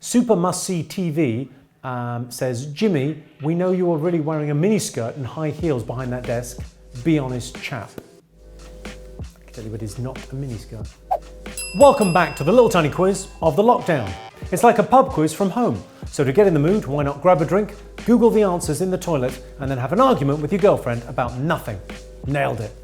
Super Must See TV says, Jimmy, we know you are really wearing a miniskirt and high heels behind that desk. Be honest, chap. I can tell you it is not a miniskirt. Welcome back to the little tiny quiz of the lockdown. It's like a pub quiz from home. So to get in the mood, why not grab a drink, Google the answers in the toilet, and then have an argument with your girlfriend about nothing. Nailed it.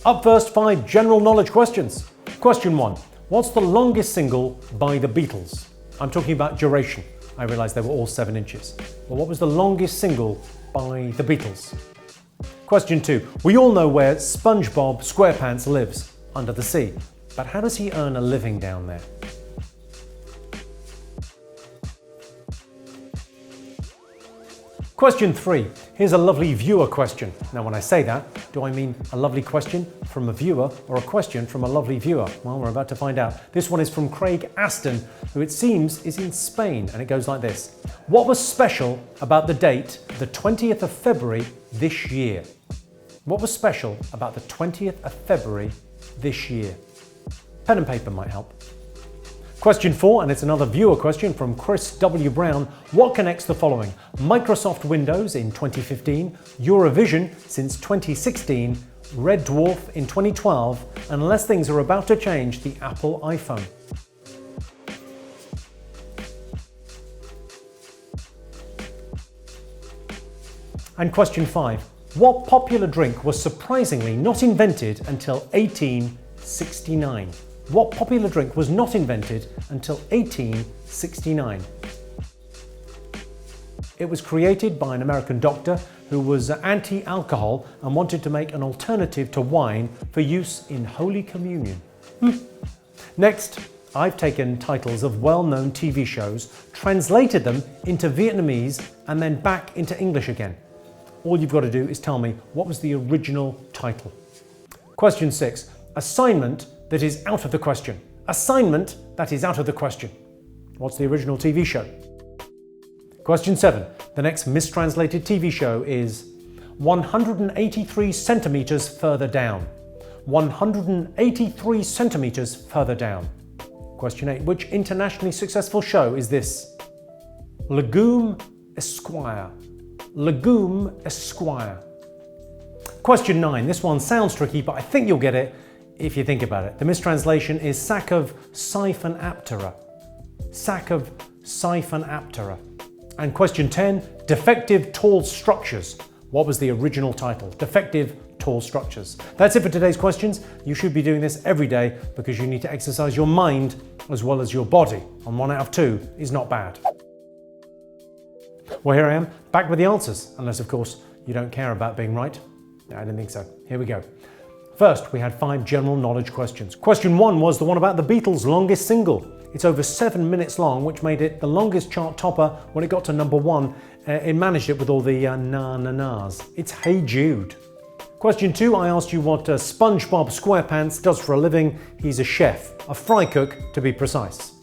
Up first, 5 general knowledge questions. Question 1. What's the longest single by the Beatles? I'm talking about duration. I realised they were all 7 inches. Well, what was the longest single by the Beatles? Question 2. We all know where SpongeBob SquarePants lives, under the sea. But how does he earn a living down there? Question 3. Here's a lovely viewer question. Now when I say that, do I mean a lovely question from a viewer or a question from a lovely viewer? Well, we're about to find out. This one is from Craig Aston, who it seems is in Spain, and it goes like this. What was special about the date, the 20th of February this year? What was special about the 20th of February this year? Pen and paper might help. Question 4, and it's another viewer question from Chris W. Brown. What connects the following? Microsoft Windows in 2015, Eurovision since 2016, Red Dwarf in 2012, unless things are about to change, the Apple iPhone. And question 5. What popular drink was surprisingly not invented until 1869? What popular drink was not invented until 1869? It was created by an American doctor who was anti-alcohol and wanted to make an alternative to wine for use in Holy Communion. Next, I've taken titles of well-known TV shows, translated them into Vietnamese and then back into English again. All you've got to do is tell me what was the original title. Question 6. Assignment that is out of the question. Assignment that is out of the question. What's the original TV show? Question 7. The next mistranslated TV show is 183 centimeters further down. 183 centimeters further down. Question 8. Which internationally successful show is this? Legume Esquire. Legume Esquire. Question 9. This one sounds tricky, but I think you'll get it if you think about it. The mistranslation is sack of Siphonaptera. Sack of Siphonaptera. And question 10, defective tall structures. What was the original title? Defective tall structures. That's it for today's questions. You should be doing this every day because you need to exercise your mind as well as your body. And 1 out of 2 is not bad. Well, here I am, back with the answers. Unless, of course, you don't care about being right. No, I don't think so. Here we go. First, we had 5 general knowledge questions. Question 1 was the one about the Beatles' longest single. It's over 7 minutes long, which made it the longest chart topper when it got to number 1. It managed it with all the na-na-nas. It's Hey Jude. Question 2, I asked you what SpongeBob SquarePants does for a living. He's a chef, a fry cook to be precise.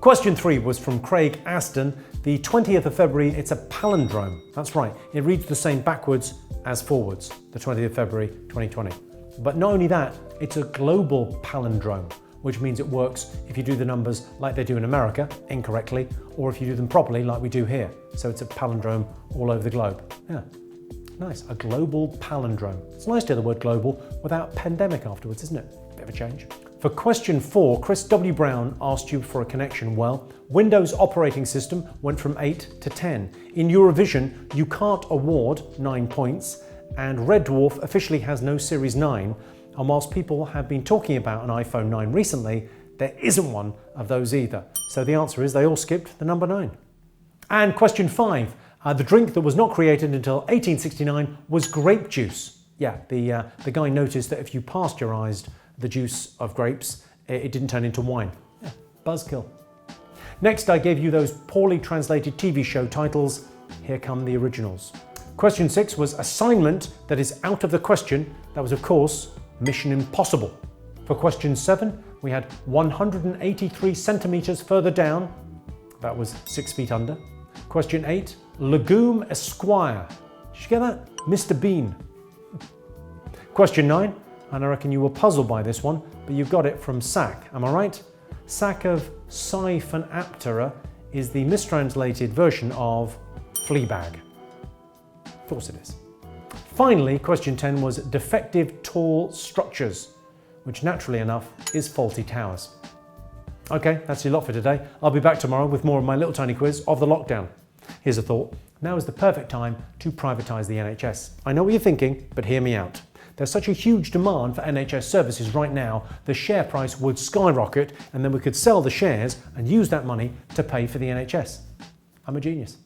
Question 3 was from Craig Aston. The 20th of February, it's a palindrome. That's right, it reads the same backwards as forwards, the 20th of February 2020. But not only that, it's a global palindrome, which means it works if you do the numbers like they do in America, incorrectly, or if you do them properly like we do here. So it's a palindrome all over the globe. Yeah, nice, a global palindrome. It's nice to hear the word global without pandemic afterwards, isn't it? Bit of a change. For question 4, Chris W. Brown asked you for a connection. Well, Windows operating system went from 8 to 10. In Eurovision, you can't award 9 points, and Red Dwarf officially has no Series 9, and whilst people have been talking about an iPhone 9 recently, there isn't one of those either. So the answer is they all skipped the number 9. And question 5, the drink that was not created until 1869 was grape juice. Yeah, the guy noticed that if you pasteurized the juice of grapes, it didn't turn into wine. Yeah, buzzkill. Next, I gave you those poorly translated TV show titles. Here come the originals. Question 6 was assignment that is out of the question. That was, of course, Mission Impossible. For question 7, we had 183 centimeters further down. That was 6 feet under. Question 8, Legume Esquire. Did you get that? Mr. Bean. Question 9, and I reckon you were puzzled by this one, but you've got it from sack, am I right? Sack of Siphonaptera is the mistranslated version of Fleabag. Of course it is. Finally, question 10 was defective tall structures, which naturally enough is faulty towers. Okay, that's your lot for today. I'll be back tomorrow with more of my little tiny quiz of the lockdown. Here's a thought. Now is the perfect time to privatise the NHS. I know what you're thinking, but hear me out. There's such a huge demand for NHS services right now, the share price would skyrocket, and then we could sell the shares and use that money to pay for the NHS. I'm a genius.